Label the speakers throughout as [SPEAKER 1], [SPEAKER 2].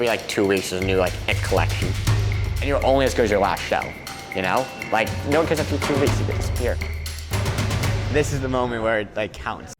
[SPEAKER 1] every like 2 weeks there's a new like hit collection. And you're only as good as your last show, you know? Like, no one cares after 2 weeks, you disappear. This is the moment where it like counts.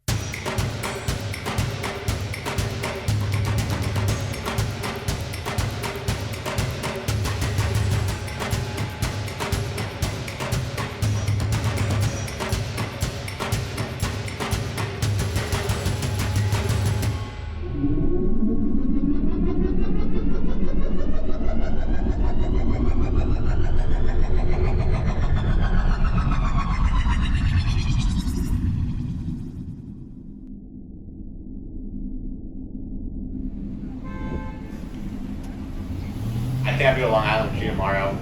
[SPEAKER 1] I think I'll be to Long Island with you tomorrow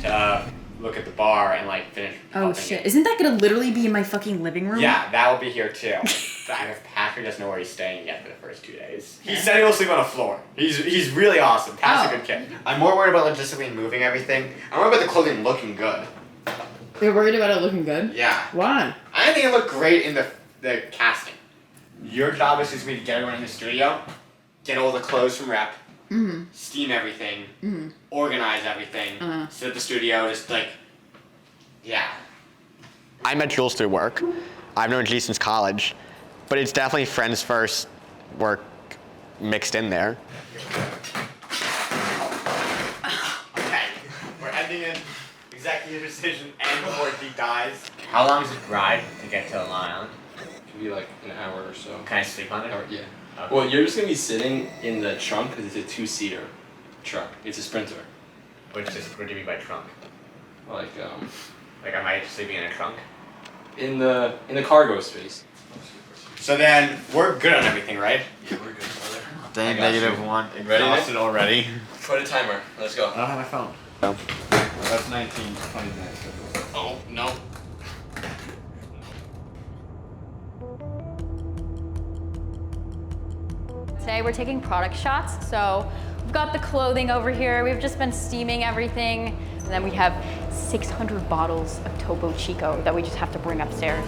[SPEAKER 1] to look at the bar and like finish.
[SPEAKER 2] Oh shit! Isn't that gonna literally be in my fucking living room?
[SPEAKER 1] Yeah, that will be here too. Patrick doesn't know where he's staying yet for the first 2 days. He said he will sleep on the floor. He's really awesome. Pat's a good kid. I'm more worried about logistically moving everything. I'm worried about the clothing looking good.
[SPEAKER 2] You're worried about it looking good?
[SPEAKER 1] Yeah.
[SPEAKER 2] Why?
[SPEAKER 1] I think it looked great in the casting. Your job is just to get everyone in the studio, get all the clothes from rep.
[SPEAKER 2] Mm-hmm.
[SPEAKER 1] Steam everything,
[SPEAKER 2] mm-hmm.
[SPEAKER 1] organize everything, sit at the studio, just like, yeah. I met Jules through work. I've known G since college, but it's definitely friends first, work mixed in there. Okay, we're ending in executive decision and before G dies. How long is the ride to get to Long Island?
[SPEAKER 3] It could be like an hour or so.
[SPEAKER 1] Can I sleep on it?
[SPEAKER 3] Yeah.
[SPEAKER 1] Okay.
[SPEAKER 3] Well, you're just gonna be sitting in the trunk because it's a 2-seater truck. It's a Sprinter.
[SPEAKER 1] What do you mean by trunk?
[SPEAKER 3] Like
[SPEAKER 1] Like am I sleeping in a trunk?
[SPEAKER 3] in the cargo space.
[SPEAKER 1] So then we're good on everything, right?
[SPEAKER 3] Yeah, we're good, brother.
[SPEAKER 1] Day -1.
[SPEAKER 3] Ready,
[SPEAKER 1] Exhausted already.
[SPEAKER 3] Put a timer. Let's go.
[SPEAKER 1] I don't have my phone.
[SPEAKER 4] No. That's 19, 20 minutes.
[SPEAKER 1] Oh, no.
[SPEAKER 5] Today we're taking product shots. So we've got the clothing over here. We've just been steaming everything. And then we have 600 bottles of Topo Chico that we just have to bring upstairs.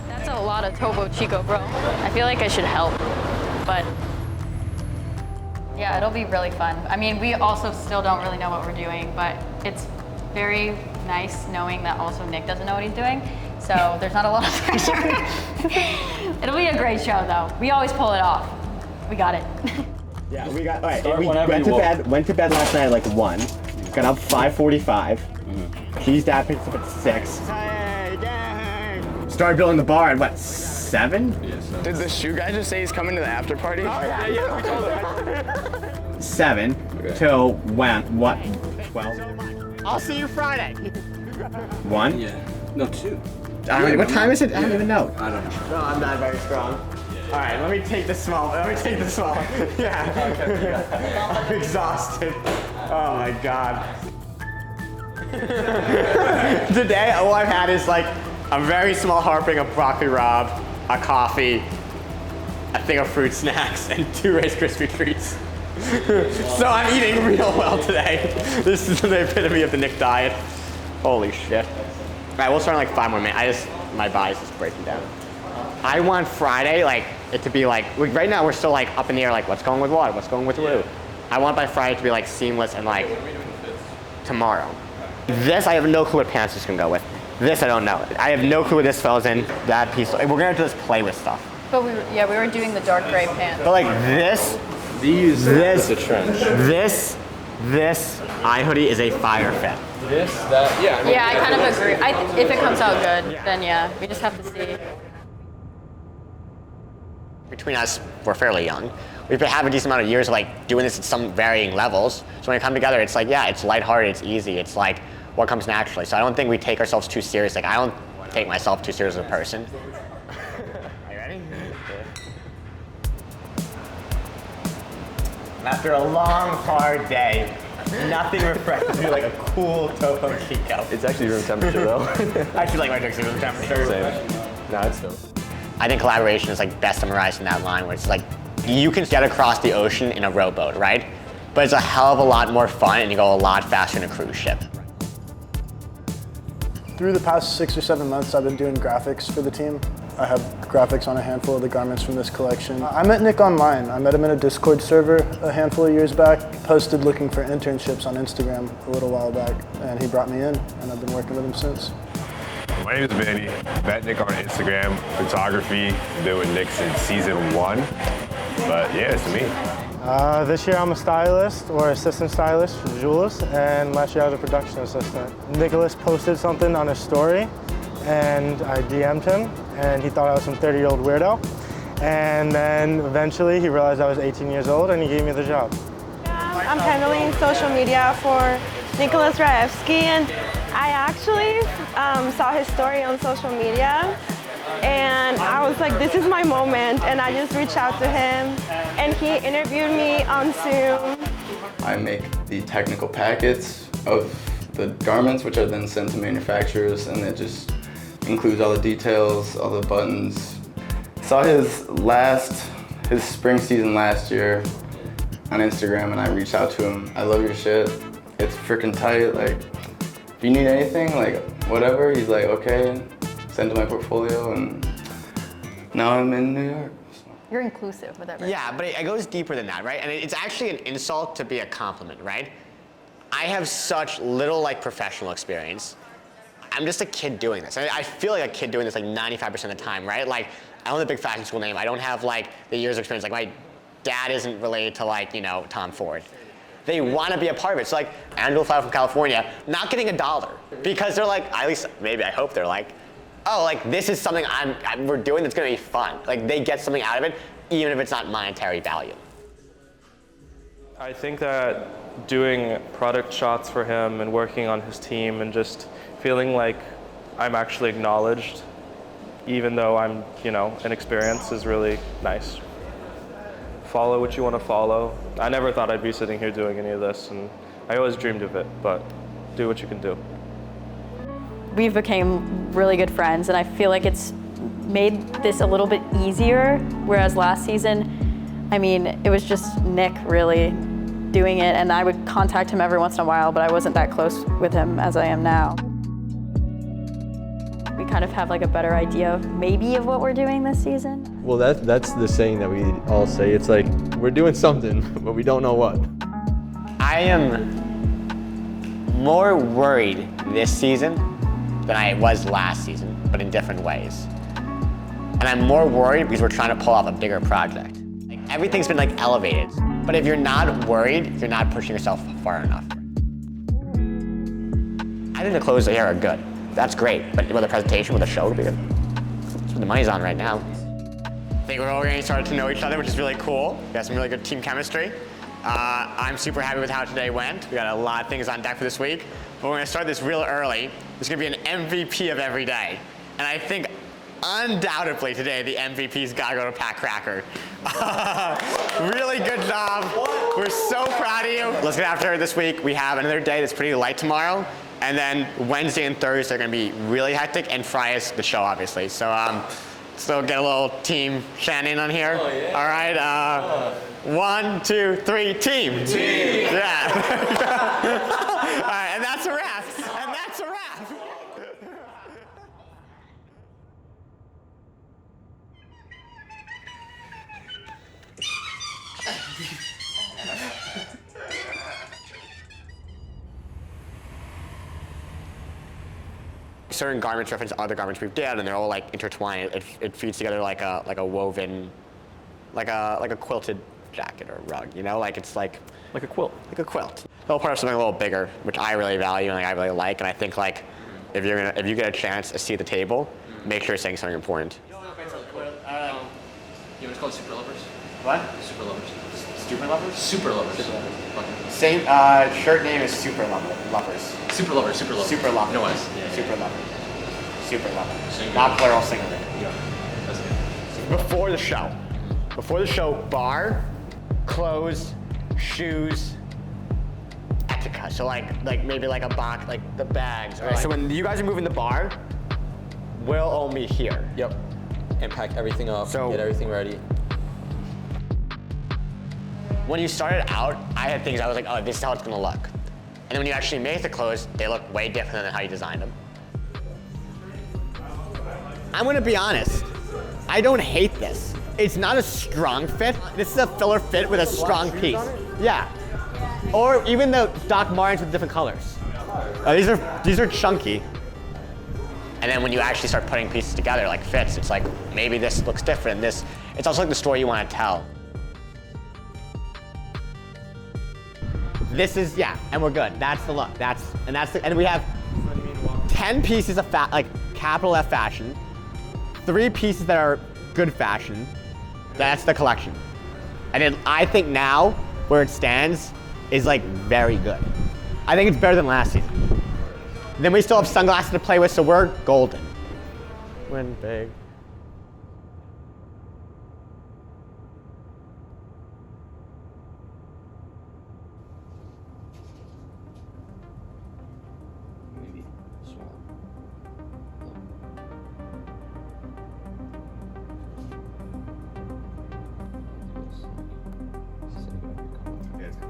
[SPEAKER 5] That's a lot of Topo Chico, bro. I feel like I should help, but yeah, it'll be really fun. I mean, we also still don't really know what we're doing, but it's very nice knowing that also Nick doesn't know what he's doing. So there's not a lot of pressure. It'll be a great show though. We always pull it off. We got it.
[SPEAKER 6] Yeah, we got, all right,
[SPEAKER 3] Start
[SPEAKER 6] we
[SPEAKER 3] whenever you want.
[SPEAKER 6] went to bed last night at like 1. Got up 5:45. She's dad picked us up at 6. Started building the bar at what, 7?
[SPEAKER 3] Yes.
[SPEAKER 7] Did the shoe guy just say he's coming to the after party?
[SPEAKER 6] Oh, yeah, we told him. 7 till when, what, 12? I'll see you Friday. 1?
[SPEAKER 3] Yeah. No, 2.
[SPEAKER 6] What time is it? I don't even know.
[SPEAKER 3] I don't know.
[SPEAKER 6] No, I'm not very strong. All right, let me take the small. Yeah. I'm exhausted. Oh my God. Today, all I've had is like a very small helping of broccoli rabe, a coffee, a thing of fruit snacks, and 2 Rice Krispie treats. So I'm eating real well today. This is the epitome of the Nick diet. Holy shit. All right, we'll start in like 5 more minutes. My body's just breaking down. I want Friday, like, it to be like, right now we're still like up in the air, like what's going with what, what's going with Lou. I want by Friday to be like seamless and like tomorrow. This, I have no clue what pants this can go with. This, I don't know. I have no clue what this falls in, that piece. We're gonna have to just play with stuff.
[SPEAKER 5] But we were doing the dark gray pants.
[SPEAKER 6] But like this, this eye hoodie is a fire fit.
[SPEAKER 3] This, that, yeah. I mean,
[SPEAKER 5] Yeah, I kind of agree. If it comes out good, then yeah, we just have to see.
[SPEAKER 1] Between us, we're fairly young. We've been having a decent amount of years of like doing this at some varying levels. So when we come together, it's like, yeah, it's lighthearted, it's easy. It's like what comes naturally. So I don't think we take ourselves too serious. Like I don't take myself too serious as a person. Are you ready? After a long, hard day, nothing refreshes me like a cool Topo Chico.
[SPEAKER 7] It's actually room temperature though.
[SPEAKER 1] I actually like my drinks at room temperature.
[SPEAKER 7] Same. No, it's dope.
[SPEAKER 1] I think collaboration is like best summarized in that line where it's like you can get across the ocean in a rowboat, right? But it's a hell of a lot more fun and you go a lot faster in a cruise ship.
[SPEAKER 8] Through the past 6 or 7 months, I've been doing graphics for the team. I have graphics on a handful of the garments from this collection. I met Nick online. I met him in a Discord server a handful of years back. Posted looking for internships on Instagram a little while back, and he brought me in, and I've been working with him since.
[SPEAKER 9] My name is Manny. Met Nick on Instagram, photography. Been with Nick since season 1. But yeah, it's me.
[SPEAKER 8] This year I'm a stylist or assistant stylist for Jules, and last year I was a production assistant. Nicholas posted something on his story, and I DM'd him, and he thought I was some 30-year-old weirdo. And then eventually he realized I was 18 years old, and he gave me the job.
[SPEAKER 10] I'm handling social media for Nicholas Raefski, and I actually saw his story on social media, and I was like, this is my moment, and I just reached out to him, and he interviewed me on Zoom.
[SPEAKER 11] I make the technical packets of the garments, which are then sent to manufacturers, and it just includes all the details, all the buttons. Saw his spring season last year on Instagram, and I reached out to him. I love your shit. It's freaking tight. Like, if you need anything, like whatever, he's like, okay. Send to my portfolio, and now I'm in New York.
[SPEAKER 5] You're inclusive with everything.
[SPEAKER 1] Yeah, but it goes deeper than that, right? And it's actually an insult to be a compliment, right? I have such little like professional experience. I'm just a kid doing this. I feel like a kid doing this like 95% of the time, right? Like, I don't have a big fashion school name. I don't have like the years of experience. Like, my dad isn't related to like, you know, Tom Ford. They want to be a part of it. So like, Andrew fly from California, not getting $1 because they're like, at least maybe I hope they're like, oh, like this is something we're doing that's gonna be fun. Like they get something out of it, even if it's not monetary value.
[SPEAKER 12] I think that doing product shots for him and working on his team and just feeling like I'm actually acknowledged, even though I'm, you know, inexperienced, is really nice. Follow what you want to follow. I never thought I'd be sitting here doing any of this, and I always dreamed of it, but do what you can do.
[SPEAKER 5] We've become really good friends, and I feel like it's made this a little bit easier, whereas last season, I mean, it was just Nick really doing it, and I would contact him every once in a while, but I wasn't that close with him as I am now. We kind of have like a better idea of maybe of what we're doing this season.
[SPEAKER 7] Well, that's the saying that we all say. It's like, we're doing something, but we don't know what.
[SPEAKER 1] I am more worried this season than I was last season, but in different ways. And I'm more worried because we're trying to pull off a bigger project. Like, everything's been like elevated, but if you're not worried, you're not pushing yourself far enough. I think the clothes here are good. That's great, but with a presentation, with a show, would be good. That's what the money's on right now. I think we're all getting started to know each other, which is really cool. We got some really good team chemistry. I'm super happy with how today went. We got a lot of things on deck for this week, but we're gonna start this real early. There's gonna be an MVP of every day. And I think undoubtedly today, the MVP's gotta go to Pat Cracker. Really good job. We're so proud of you. Let's get after it this week. We have another day that's pretty light tomorrow. And then Wednesday and Thursday are gonna be really hectic, and Friday's the show, obviously. So still get a little team Shannon on here. Oh, yeah. All right, 1, 2, 3, team. Team. Yeah. All right, and that's a wrap. And that's a wrap. Certain garments reference other garments we've done, and they're all like intertwined. It feeds together like a woven, like a quilted jacket or rug. You know, like it's like
[SPEAKER 12] a quilt.
[SPEAKER 1] Like a quilt. It's all part of something a little bigger, which I really value and I really like. And I think like if you get a chance to see the table, make sure you're saying something important.
[SPEAKER 3] You know what's called super lovers?
[SPEAKER 1] What?
[SPEAKER 3] Super lovers.
[SPEAKER 1] Super lovers?
[SPEAKER 3] Super lovers.
[SPEAKER 1] Super lovers. Okay. Same shirt name is Super Lovers.
[SPEAKER 3] Super lovers. Super lovers.
[SPEAKER 1] Super lovers.
[SPEAKER 3] No S. Yeah,
[SPEAKER 1] super lovers. Super lovers.
[SPEAKER 3] Singular.
[SPEAKER 1] Not plural, singular.
[SPEAKER 3] Yeah. That's good.
[SPEAKER 1] Before the show, bar, clothes, shoes, etika. So like maybe like a box, like the bags. Right? So when you guys are moving the bar, we'll all meet here.
[SPEAKER 13] Yep. And pack everything up, get everything ready.
[SPEAKER 1] When you started out, I had things I was like, oh, this is how it's gonna look. And then when you actually make the clothes, they look way different than how you designed them. I'm gonna be honest.
[SPEAKER 6] I don't hate this. It's not a strong fit. This is a filler fit with a strong piece. Yeah. Or even the Doc Martens with different colors. These are chunky. And then when you actually start putting pieces together, like fits, it's like maybe this looks different. It's also like the story you want to tell. This is, yeah, and we're good. That's the look. And we have 10 pieces of like capital F fashion, 3 pieces that are good fashion. That's the collection. And then I think now where it stands is like very good. I think it's better than last season. Then we still have sunglasses to play with, so we're golden. Win big.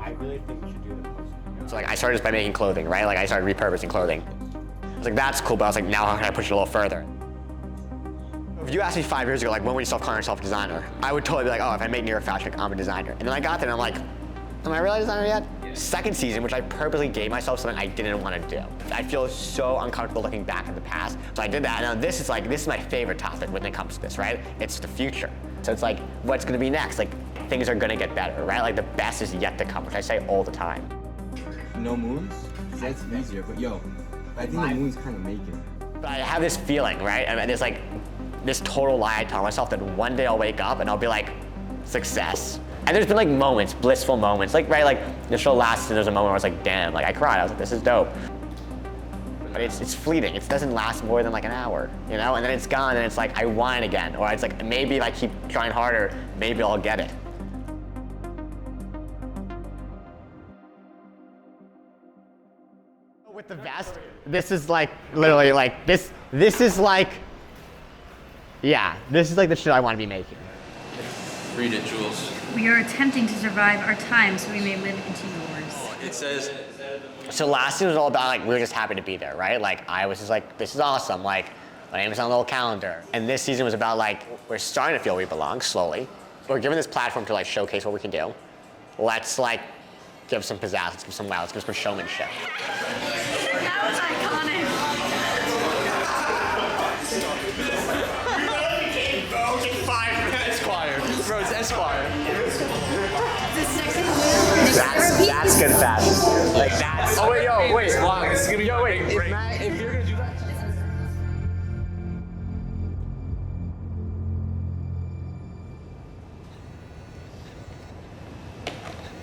[SPEAKER 14] I really think you should do the
[SPEAKER 1] So like I started just by making clothing, right? Like I started repurposing clothing. I was like, that's cool, but I was like, now how can I push it a little further? If you asked me 5 years ago, like when would you start calling yourself a designer? I would totally be like, oh, if I make New York Fashion Week, I'm a designer. And then I got there and I'm like, am I really a designer yet? Second season, which I purposely gave myself something I didn't want to do. I feel so uncomfortable looking back in the past. So I did that, and now this is my favorite topic when it comes to this, right? It's the future. So it's like, what's gonna be next? Like, things are gonna get better, right? Like the best is yet to come, which I say all the time.
[SPEAKER 13] No moons? That's easier, but yo, I think the moons kind of make it.
[SPEAKER 1] But I have this feeling, right? And it's like this total lie I tell myself that one day I'll wake up and I'll be like, success. And there's been like moments, blissful moments, like, right, like the show lasted and there was a moment where I was like, damn, like I cried. I was like, this is dope. But it's fleeting. It doesn't last more than like an hour, you know? And then it's gone and it's like, I want it again. Or it's like, maybe if I keep trying harder, maybe I'll get it. With the vest, this is like, literally like, this is like, yeah, this is like the shit I want to be making.
[SPEAKER 3] Read it, Jules.
[SPEAKER 15] We are attempting to survive our time so we may live into yours.
[SPEAKER 3] It says.
[SPEAKER 1] So last year was all about like, we were just happy to be there, right? Like I was just like, this is awesome. Like my name is on the little calendar. And this season was about like, we're starting to feel we belong slowly. We're given this platform to like showcase what we can do. Let's like give some pizzazz, let's give some wow, let's give some showmanship.
[SPEAKER 15] That was iconic.
[SPEAKER 3] Esquire. Bro, it's Esquire.
[SPEAKER 1] That's good fashion. Like that's.
[SPEAKER 3] Oh wait, yo, wait. Wow, this is gonna be great. If you're gonna do that.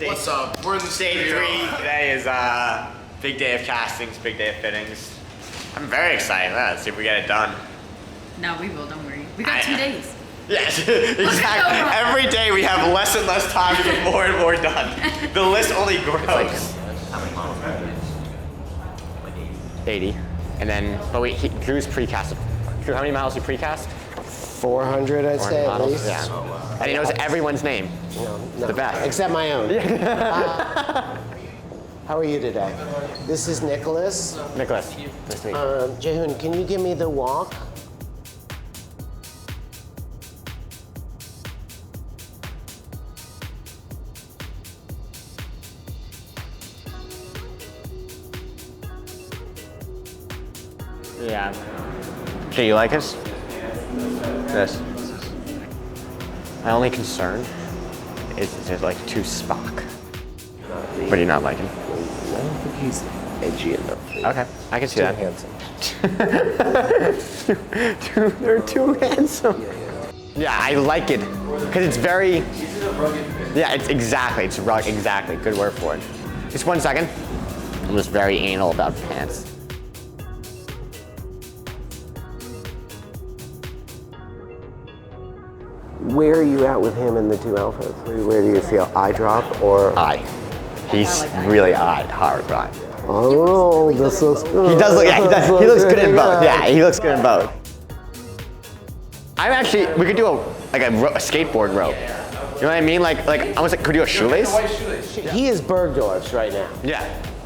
[SPEAKER 6] What's up? We're in the day 3. Today is big day of castings, big day of fittings. I'm very excited. Let's see if we get it done.
[SPEAKER 2] No, we will. Don't worry. We got 2 days.
[SPEAKER 6] Yes, exactly. Every day we have less and less time to get more and more done. The list only grows.
[SPEAKER 1] 80. And then, but wait, Drew's precast. Drew, how many models do you precast?
[SPEAKER 16] 400, I'd say at least.
[SPEAKER 1] Yeah. And he knows everyone's name.
[SPEAKER 16] No,
[SPEAKER 1] the best.
[SPEAKER 16] Except my own. How are you today? This is Nicholas.
[SPEAKER 1] Nicholas, nice to meet you.
[SPEAKER 16] Jahoon, can you give me the walk?
[SPEAKER 1] Yeah. Do you like us? This. My only concern is there's like too Spock. But do you not like him?
[SPEAKER 16] I don't think he's edgy enough.
[SPEAKER 1] Okay, I can see that.
[SPEAKER 16] Handsome.
[SPEAKER 1] They're too handsome. Yeah, I like it because it's very. Yeah, it's exactly. It's exactly. Good word for it. Just 1 second. I'm just very anal about pants.
[SPEAKER 16] Where are you at with him in the 2 outfits? Where do you feel eye drop or
[SPEAKER 1] eye? He's really hard eye.
[SPEAKER 16] Oh, this looks good.
[SPEAKER 1] He does look. Yeah, he does. He looks good in both. Yeah, he looks good in both. I'm actually. We could do a skateboard rope. You know what I mean? Like almost like could we do a shoelace?
[SPEAKER 16] He is Bergdorf's right now.
[SPEAKER 1] Yeah.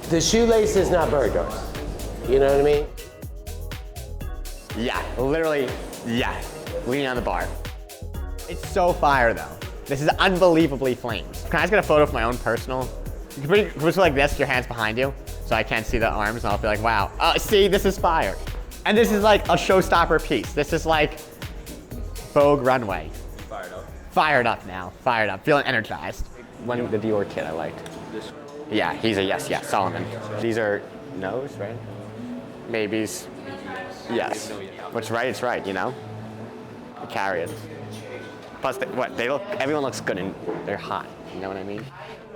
[SPEAKER 16] The shoelace is not Bergdorf's. You know what I mean?
[SPEAKER 1] Yeah, literally. Yeah, leaning on the bar.
[SPEAKER 6] It's so fire though. This is unbelievably flames. Can I just get a photo of my own personal? You can put it like this, your hands behind you, so I can't see the arms, and I'll be like, wow. See, this is fire. And this is like a showstopper piece. This is like Vogue runway.
[SPEAKER 3] Fired up.
[SPEAKER 6] Fired up now, fired up, feeling energized. One, the Dior kit I liked. Yeah, he's a yes, Solomon. These are no's, right? Maybes. Yes. What's right, it's right, you know? Carry it. Plus, everyone looks good and they're hot, you know what I mean?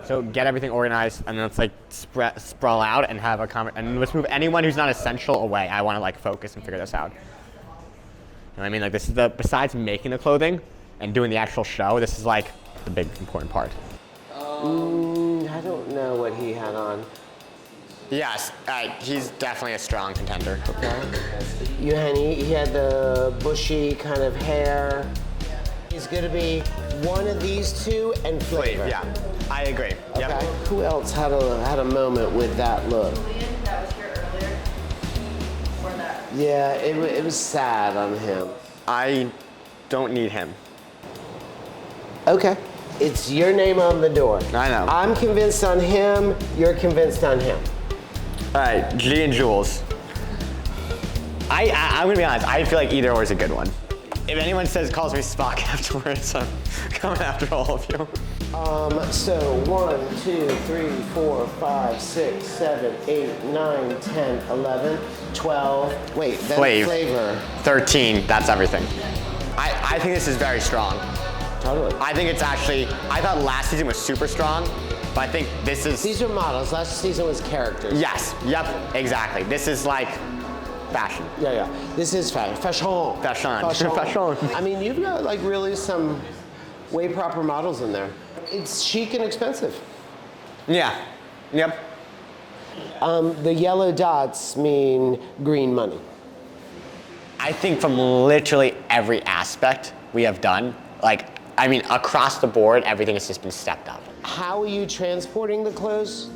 [SPEAKER 6] So get everything organized and then let's like sprawl out and have a and let's move anyone who's not essential away. I want to like focus and figure this out. You know what I mean? Like this is besides making the clothing and doing the actual show, this is like the big important part.
[SPEAKER 16] I don't know what he had on.
[SPEAKER 6] Yes, he's definitely a strong contender.
[SPEAKER 16] Okay. Eugenio, he had the bushy kind of hair. He's gonna be one of these two and Flavor.
[SPEAKER 6] Yeah, I agree.
[SPEAKER 16] Okay.
[SPEAKER 6] Yep.
[SPEAKER 16] Who else had a moment with that look?
[SPEAKER 5] That was here earlier. Or that.
[SPEAKER 16] Yeah, it was sad on him.
[SPEAKER 6] I don't need him.
[SPEAKER 16] Okay. It's your name on the door.
[SPEAKER 6] I know.
[SPEAKER 16] I'm convinced on him, you're convinced on him.
[SPEAKER 6] All right, G and Jules. I'm gonna be honest, I feel like either or is a good one. If anyone calls me Spock afterwards, I'm coming after all of you.
[SPEAKER 16] So 1, 2, 3, 4, 5, 6, 7, 8, 9, 10, 11, 12. Wait, then Flavor.
[SPEAKER 6] 13, that's everything. I think this is very strong.
[SPEAKER 16] Totally.
[SPEAKER 6] I think it's actually, I thought last season was super strong, but I think this is...
[SPEAKER 16] These are models, last season was characters.
[SPEAKER 6] Yes, yep, exactly. This is like fashion.
[SPEAKER 16] Yeah. This is fashion.
[SPEAKER 6] Fashion.
[SPEAKER 16] I mean, you've got like really some way proper models in there. It's chic and expensive.
[SPEAKER 6] Yeah, yep.
[SPEAKER 16] The yellow dots mean green money.
[SPEAKER 6] I think from literally every aspect we have done, like, I mean, across the board, everything has just been stepped up.
[SPEAKER 16] How are you transporting the clothes?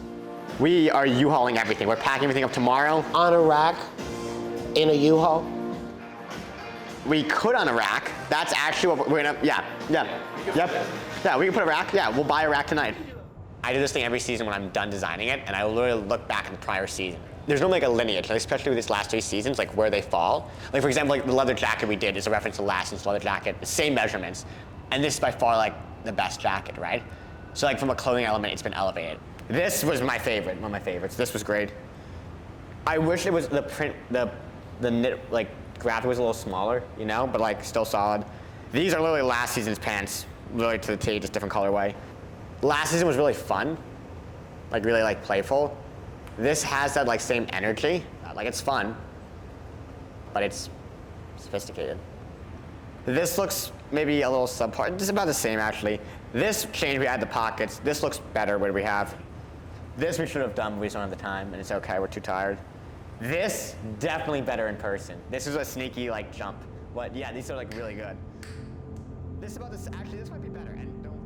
[SPEAKER 6] We are U-hauling everything. We're packing everything up tomorrow.
[SPEAKER 16] On a rack? In a U-haul?
[SPEAKER 6] We could on a rack. That's actually what we're gonna, yep. Yeah, we can put a rack, we'll buy a rack tonight. I do this thing every season when I'm done designing it, and I literally look back at the prior season. There's no like a lineage, especially with these last 3 seasons, like where they fall. Like for example, like the leather jacket we did is a reference to last season's leather jacket, the same measurements. And this is by far like the best jacket, right? So like from a clothing element, it's been elevated. This was my favorite, one of my favorites. This was great. I wish it was the print, the knit, like graphic was a little smaller, you know, but like still solid. These are literally last season's pants, literally to the T, just different colorway. Last season was really fun, like really like playful. This has that like same energy, like it's fun, but it's sophisticated. This looks maybe a little subpar, just about the same actually. This change, we add the pockets. This looks better, what do we have? This we should have done, but we just don't have the time, and it's okay, we're too tired. This, definitely better in person. This is a sneaky like jump. But yeah, these are like really good. This is about this, actually this might be better, and don't.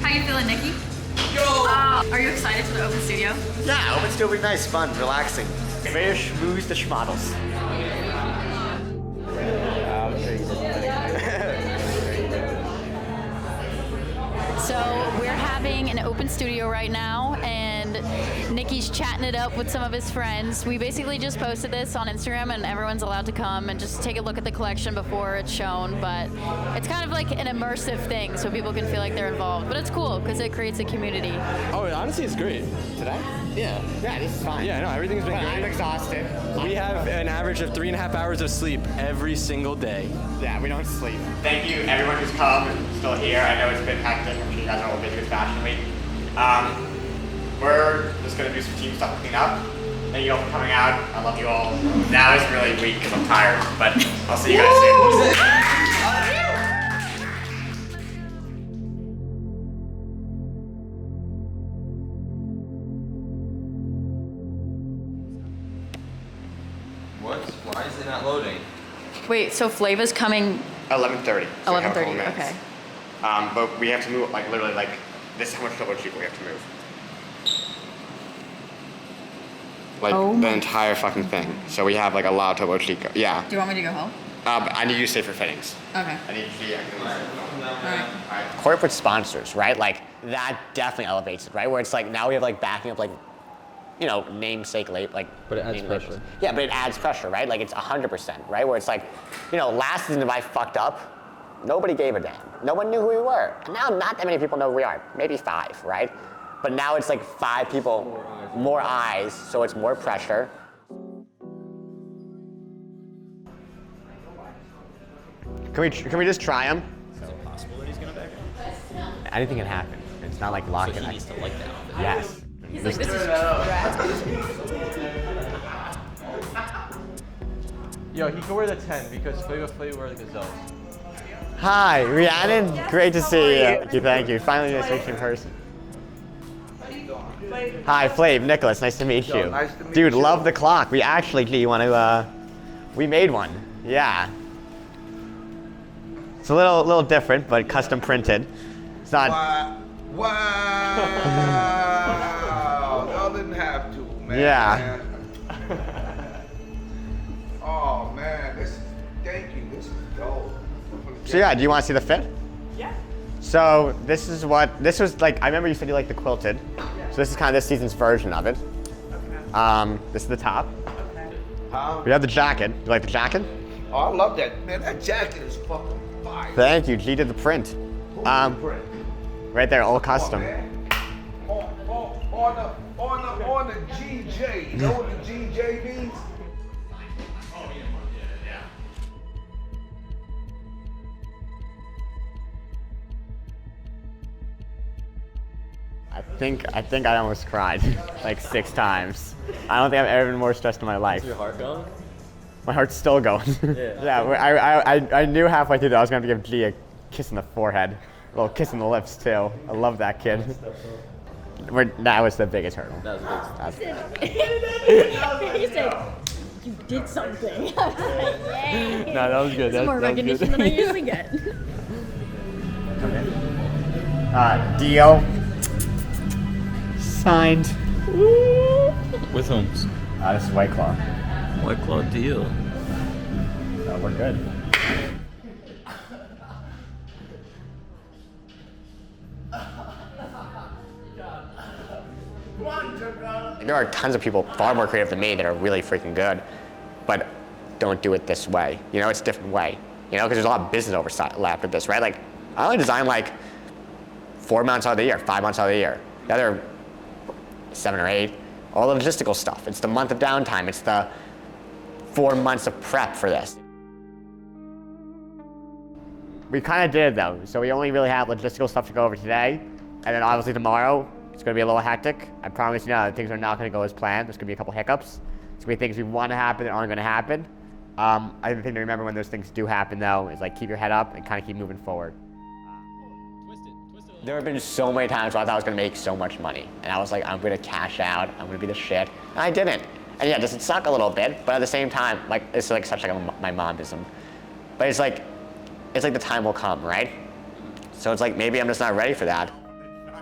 [SPEAKER 2] How you feeling, Nikki? Yo! Are you excited for the open studio?
[SPEAKER 6] Yeah, open studio will be nice, fun, relaxing. Very schmooze the schmoddles. I'm sure you did.
[SPEAKER 5] So we're having an open studio right now, and Nikki's chatting it up with some of his friends. We basically just posted this on Instagram, and everyone's allowed to come and just take a look at the collection before it's shown. But it's kind of like an immersive thing, so people can feel like they're involved. But it's cool because it creates a community.
[SPEAKER 4] Oh, honestly, it's great.
[SPEAKER 6] Today?
[SPEAKER 4] Yeah.
[SPEAKER 6] Yeah, this is fine.
[SPEAKER 4] Yeah, no, everything's been great.
[SPEAKER 6] I'm exhausted.
[SPEAKER 4] We have an average of 3.5 hours of sleep every single day.
[SPEAKER 6] Yeah, we don't sleep. Thank you, everyone who's come and still here. I know it's been hectic. I'm sure you guys are all busy with Fashion Week. We're just gonna do some team stuff to clean up. Thank you all for coming out. I love you all. Now it's really weak because I'm tired, but I'll see you guys soon.
[SPEAKER 3] What? Why is it not loading?
[SPEAKER 5] Wait, so Flava's coming
[SPEAKER 6] 11:30.
[SPEAKER 5] 11:30, okay.
[SPEAKER 6] But we have to move, like, literally, like, this is how much Topo Chico we have to move. Like, the entire fucking thing. So we have, like, a lot of Topo Chico. Yeah.
[SPEAKER 2] Do you want me to go home?
[SPEAKER 6] I need you to stay for fittings.
[SPEAKER 2] Okay.
[SPEAKER 6] I need you to
[SPEAKER 2] Alright.
[SPEAKER 1] Corporate sponsors, right? Like, that definitely elevates it, right? Where it's like, now we have, like, backing up, like, you know, namesake label, like.
[SPEAKER 7] But it adds
[SPEAKER 1] name
[SPEAKER 7] pressure.
[SPEAKER 1] labels. Yeah, but it adds pressure, right? Like, it's 100%, right? Where it's like, you know, last season if I fucked up, nobody gave a damn. No one knew who we were. And now not that many people know who we are. Maybe 5, right? But now it's like 5 people, more eyes, so it's more pressure.
[SPEAKER 6] Can we just try him?
[SPEAKER 3] Is it possible that he's gonna back up?
[SPEAKER 6] Anything can happen. It's not like locked
[SPEAKER 3] So
[SPEAKER 6] in.
[SPEAKER 3] he needs to like that outfit.
[SPEAKER 6] Yes.
[SPEAKER 2] He's like, this is trash.
[SPEAKER 7] Yo, he can wear the 10 because Flavor Flav wear the gazelles.
[SPEAKER 6] Hi, Rhiannon. Great to see you. Thank you. Finally, nice to meet you in person. Hi, Flav, Nicholas. Nice to meet you.
[SPEAKER 17] Nice to meet
[SPEAKER 6] Dude,
[SPEAKER 17] you.
[SPEAKER 6] love the clock. We actually, do you want to? We made one. Yeah. It's a little different, but custom printed. It's not.
[SPEAKER 17] Wow. Y'all didn't have to, man.
[SPEAKER 6] Yeah.
[SPEAKER 17] Oh man, thank you. This is dope.
[SPEAKER 6] So yeah, do you want to see the fit?
[SPEAKER 2] Yeah.
[SPEAKER 6] So this was like, I remember you said you liked the quilted. So this is kind of this season's version of it. Okay. This is the top.
[SPEAKER 2] Okay.
[SPEAKER 6] We have the jacket. You like the jacket?
[SPEAKER 17] Oh, I love that, man. That jacket is fucking fire.
[SPEAKER 6] Thank you. G did the print. Right there, all custom.
[SPEAKER 17] On the GJ. You know what the GJ means?
[SPEAKER 6] I think I almost cried like 6 times. I don't think I've ever been more stressed in my life.
[SPEAKER 3] Is your heart going?
[SPEAKER 6] My heart's still going. Yeah, I knew halfway through that I was going to give G a kiss in the forehead. A little kiss in the lips, too. I love that kid. That was the biggest hurdle.
[SPEAKER 3] That was the
[SPEAKER 2] He said, you did something. I was like, yay.
[SPEAKER 6] No, that was good.
[SPEAKER 2] This is more
[SPEAKER 6] that was good.
[SPEAKER 2] recognition than I usually get.
[SPEAKER 6] Deal. Signed.
[SPEAKER 3] With whom?
[SPEAKER 6] This is White Claw.
[SPEAKER 3] White Claw deal.
[SPEAKER 6] We're good. There are tons of people far more creative than me that are really freaking good, but don't do it this way. You know, it's a different way. You know, because there's a lot of business overlap with this, right? Like, I only design like 4 months out of the year, 5 months out of the year. The other 7 or 8, all the logistical stuff. It's the month of downtime. It's the 4 months of prep for this. We kind of did though, so we only really have logistical stuff to go over today, and then obviously tomorrow it's going to be a little hectic. I promise you now that things are not going to go as planned. There's going to be a couple hiccups. There's going to be things we want to happen that aren't going to happen. I think the thing to remember when those things do happen though is like keep your head up and kind of keep moving forward. There have been so many times where I thought I was going to make so much money, and I was like, I'm going to cash out. I'm going to be the shit, and I didn't. And yeah, does it suck a little bit? But at the same time, like it's like such like my momism. But it's like the time will come, right? So it's like maybe I'm just not ready for that.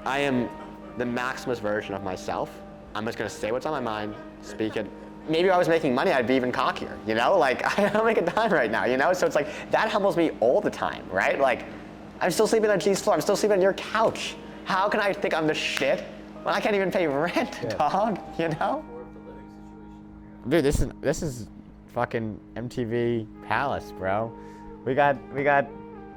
[SPEAKER 6] I am the Maximus version of myself. I'm just gonna say what's on my mind, speak it. Maybe if I was making money, I'd be even cockier, you know? Like, I don't make a dime right now, you know? So it's like, that humbles me all the time, right? Like, I'm still sleeping on G's floor, I'm still sleeping on your couch. How can I think I'm the shit when I can't even pay rent, dog, you know? Dude, this is fucking MTV Palace, bro. We got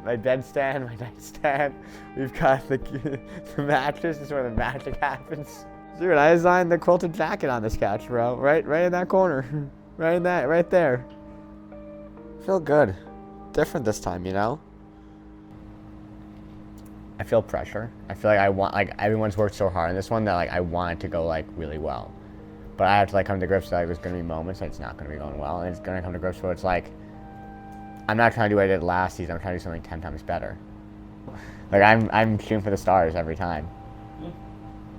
[SPEAKER 6] my bedstand, my nightstand. We've got the mattress. This is where the magic happens. Dude, I designed the quilted jacket on this couch, bro. Right in that corner. Right there. Feel good. Different this time, you know? I feel pressure. I feel like everyone's worked so hard on this one that like I want it to go like really well. But I have to like come to grips with like there's gonna be moments that it's not gonna be going well, and it's gonna come to grips where it's like I'm not trying to do what I did last season. I'm trying to do something 10 times better. Like I'm shooting for the stars every time.
[SPEAKER 3] Yeah.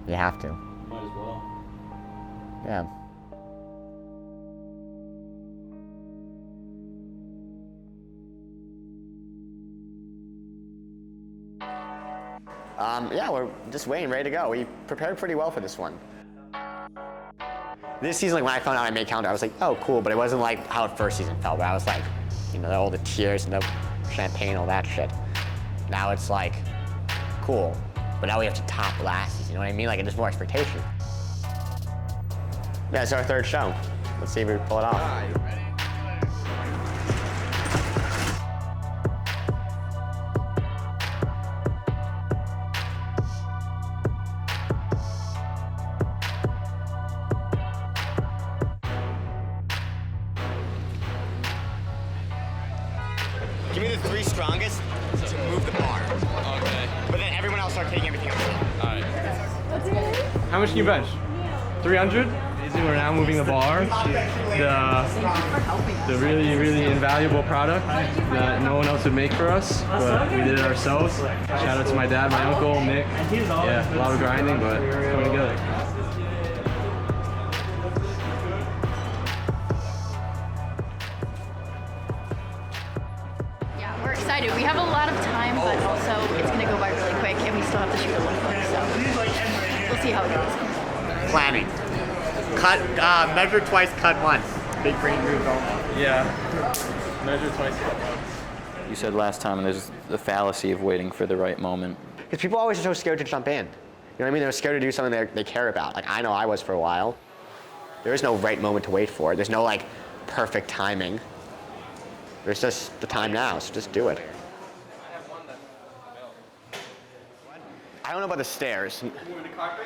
[SPEAKER 6] You have to.
[SPEAKER 3] Might as well.
[SPEAKER 6] Yeah.
[SPEAKER 1] Yeah, we're just waiting, ready to go. We prepared pretty well for this one. This season, like when I found out I made calendar, I was like, oh, cool, but it wasn't like how the first season felt, where I was like, you know, all the tears and the champagne, all that shit. Now it's like, cool, but now we have to top last season, you know what I mean? Like, there's more expectation. Yeah, it's our third show. Let's see if we pull it off. Give me the 3 strongest to move the bar.
[SPEAKER 4] Okay.
[SPEAKER 1] But then everyone else start taking everything else.
[SPEAKER 4] All right.
[SPEAKER 18] How much can you bench? 300? We're now moving the bar. The really, really invaluable product that no one else would make for us, but we did it ourselves. Shout out to my dad, my uncle, Nick. Yeah, a lot of grinding, but it's coming together.
[SPEAKER 5] We're excited. We have a lot of time, but also it's going to go by really quick, and we still have to shoot a lookbook, so we'll see how it goes.
[SPEAKER 1] Planning. Cut, measure twice, cut once. Big brain moves only.
[SPEAKER 18] Yeah. Measure twice, cut once.
[SPEAKER 19] You said last time there's the fallacy of waiting for the right moment.
[SPEAKER 1] Because people always are so scared to jump in. You know what I mean? They're scared to do something they care about. Like, I know I was for a while. There is no right moment to wait for. There's no, like, perfect timing. There's just the time now, so just do it. I don't know about the stairs.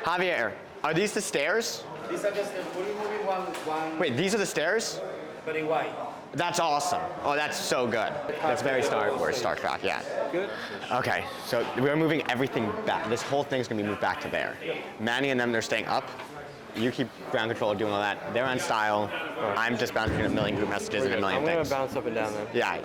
[SPEAKER 1] Javier, are these the stairs?
[SPEAKER 16] These are just moving one.
[SPEAKER 1] Wait, these are the stairs?
[SPEAKER 16] But in white.
[SPEAKER 1] That's awesome. Oh, that's so good. That's very Star Wars, Star Trek, yeah.
[SPEAKER 16] Good.
[SPEAKER 1] Okay, so we're moving everything back. This whole thing's gonna be moved back to there. Manny and them, they're staying up. You keep ground control, doing all that. They're on style. I'm just bouncing a million group messages and a million things.
[SPEAKER 12] I'm gonna bounce up and down there.
[SPEAKER 1] Yeah.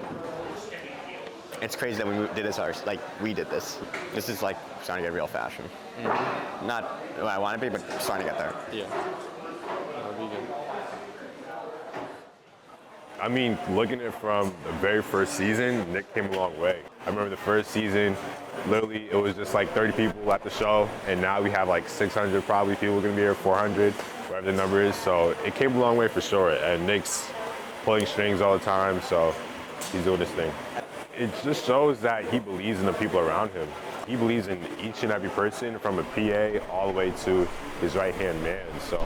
[SPEAKER 1] It's crazy that we did this ours. Like, we did this. This is like starting to get real fashion.
[SPEAKER 12] Mm-hmm.
[SPEAKER 1] Not what I want to be, but starting to get there.
[SPEAKER 12] Yeah. That'll be good.
[SPEAKER 9] I mean, looking at it from the very first season, Nick came a long way. I remember the first season, literally it was just like 30 people at the show, and now we have like 600 probably people gonna be here, 400, whatever the number is. So it came a long way for sure. And Nick's pulling strings all the time, so he's doing his thing. It just shows that he believes in the people around him. He believes in each and every person, from a PA all the way to his right-hand man, so.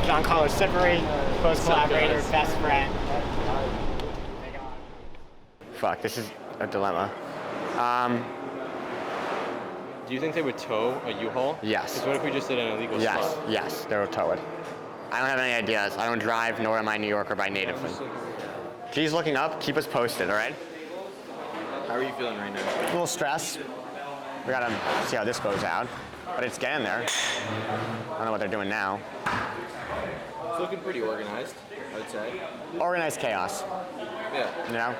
[SPEAKER 1] John Carlos Sippery, close collaborator, best friend. Fuck, this is a dilemma.
[SPEAKER 12] Do you think they would tow a U-Haul?
[SPEAKER 1] Yes.
[SPEAKER 12] Because what if we just did an illegal
[SPEAKER 1] Yes,
[SPEAKER 12] spot?
[SPEAKER 1] yes, they will tow it. I don't have any ideas. I don't drive, nor am I New Yorker by native. He's looking up. Keep us posted, all right?
[SPEAKER 19] How are you feeling right now?
[SPEAKER 1] A little stressed. We gotta see how this goes out, but it's getting there. I don't know what they're doing now.
[SPEAKER 19] It's looking pretty organized, I would say.
[SPEAKER 1] Organized chaos.
[SPEAKER 19] Yeah.
[SPEAKER 1] You know?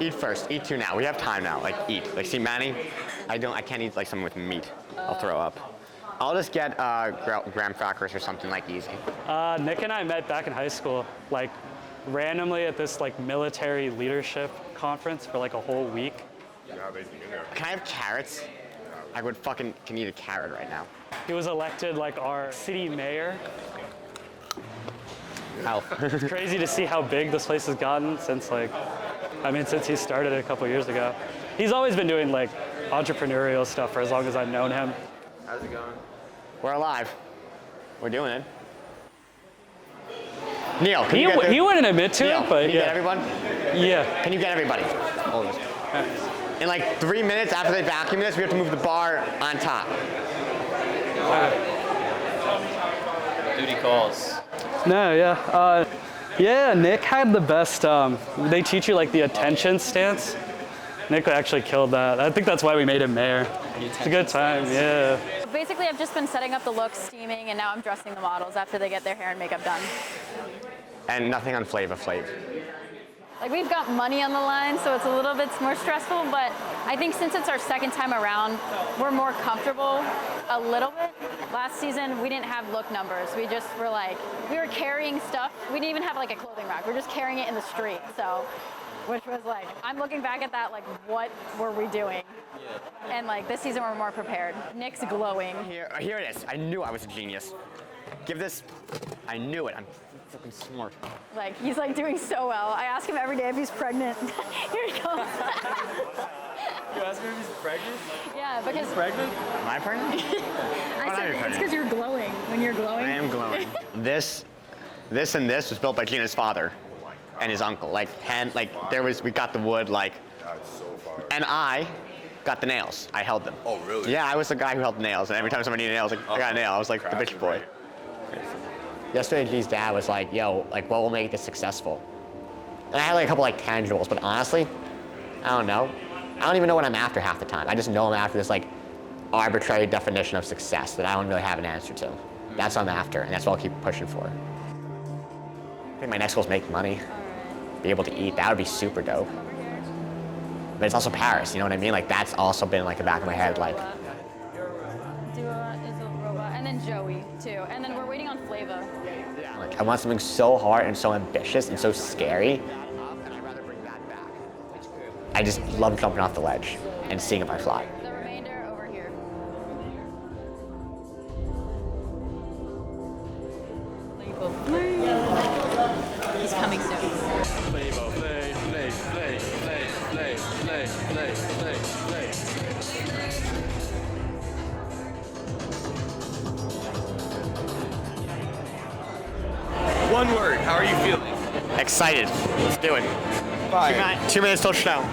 [SPEAKER 1] Eat first. Eat 2 now. We have time now. Like, eat. Like, see, Manny, I can't eat like something with meat. I'll throw up. I'll just get graham crackers or something like easy.
[SPEAKER 20] Nick and I met back in high school, like randomly at this like military leadership conference for like a whole week.
[SPEAKER 1] Can I have carrots? I would fucking can eat a carrot right now.
[SPEAKER 20] He was elected like our city mayor.
[SPEAKER 1] How?
[SPEAKER 20] It's crazy to see how big this place has gotten since since he started it a couple years ago. He's always been doing like entrepreneurial stuff for as long as I've known him.
[SPEAKER 19] How's it going?
[SPEAKER 1] We're alive. We're doing it. Neil, can
[SPEAKER 20] He
[SPEAKER 1] you get
[SPEAKER 20] he wouldn't admit to
[SPEAKER 1] Neil,
[SPEAKER 20] it, but
[SPEAKER 1] can you
[SPEAKER 20] yeah.
[SPEAKER 1] get everyone?
[SPEAKER 20] Yeah.
[SPEAKER 1] Can you get everybody? Hold this. In like 3 minutes after they vacuum this, we have to move the bar on top.
[SPEAKER 19] Duty calls.
[SPEAKER 20] No, yeah. Yeah, Nick had the best, they teach you like the attention stance. Nick actually killed that. I think that's why we made him mayor. It's a good time, yeah.
[SPEAKER 5] Basically, I've just been setting up the looks, steaming, and now I'm dressing the models after they get their hair and makeup done.
[SPEAKER 1] And nothing on Flava Flav.
[SPEAKER 5] Like, we've got money on the line, so it's a little bit more stressful, but I think since it's our second time around, we're more comfortable a little bit. Last season, we didn't have look numbers. We just were like, we were carrying stuff. We didn't even have like a clothing rack. We're just carrying it in the street. So which was like, I'm looking back at that like, what were we doing? And like this season we're more prepared. Nick's glowing.
[SPEAKER 6] Here it is. I knew I was a genius. Give this. I knew it. I'm fucking smart.
[SPEAKER 5] Like he's like doing so well. I ask him every day if he's pregnant. Here he goes.
[SPEAKER 18] You asked me if he's pregnant?
[SPEAKER 5] Yeah, because.
[SPEAKER 18] Pregnant?
[SPEAKER 6] Am I pregnant?
[SPEAKER 5] I said it's because you're glowing. When you're glowing.
[SPEAKER 6] I am glowing. This and this was built by Gina's father and his uncle. Like we got the wood like.
[SPEAKER 9] That's so far.
[SPEAKER 6] And I got the nails. I held them.
[SPEAKER 9] Oh, really?
[SPEAKER 6] Yeah, I was the guy who held the nails, and every time someone needed nails, like, I got a nail. I was like the bitch boy. Yesterday, G's dad was like, yo, like, what will make this successful? And I had like a couple like tangibles, but honestly, I don't know. I don't even know what I'm after half the time. I just know I'm after this like arbitrary definition of success that I don't really have an answer to. That's what I'm after, and that's what I'll keep pushing for. I think my next goal is make money, be able to eat. That would be super dope. But it's also Paris, you know what I mean? Like that's also been like the back of my head, like.
[SPEAKER 5] Dua is a robot, and then Joey too, and then we're waiting on Flava.
[SPEAKER 6] Like I want something so hard and so ambitious and so scary. I just love jumping off the ledge and seeing if I fly.
[SPEAKER 5] The remainder over here. He's coming soon.
[SPEAKER 3] One word. How are you feeling?
[SPEAKER 6] Excited. Let's do it.
[SPEAKER 3] Fine.
[SPEAKER 6] 2 minutes till snow.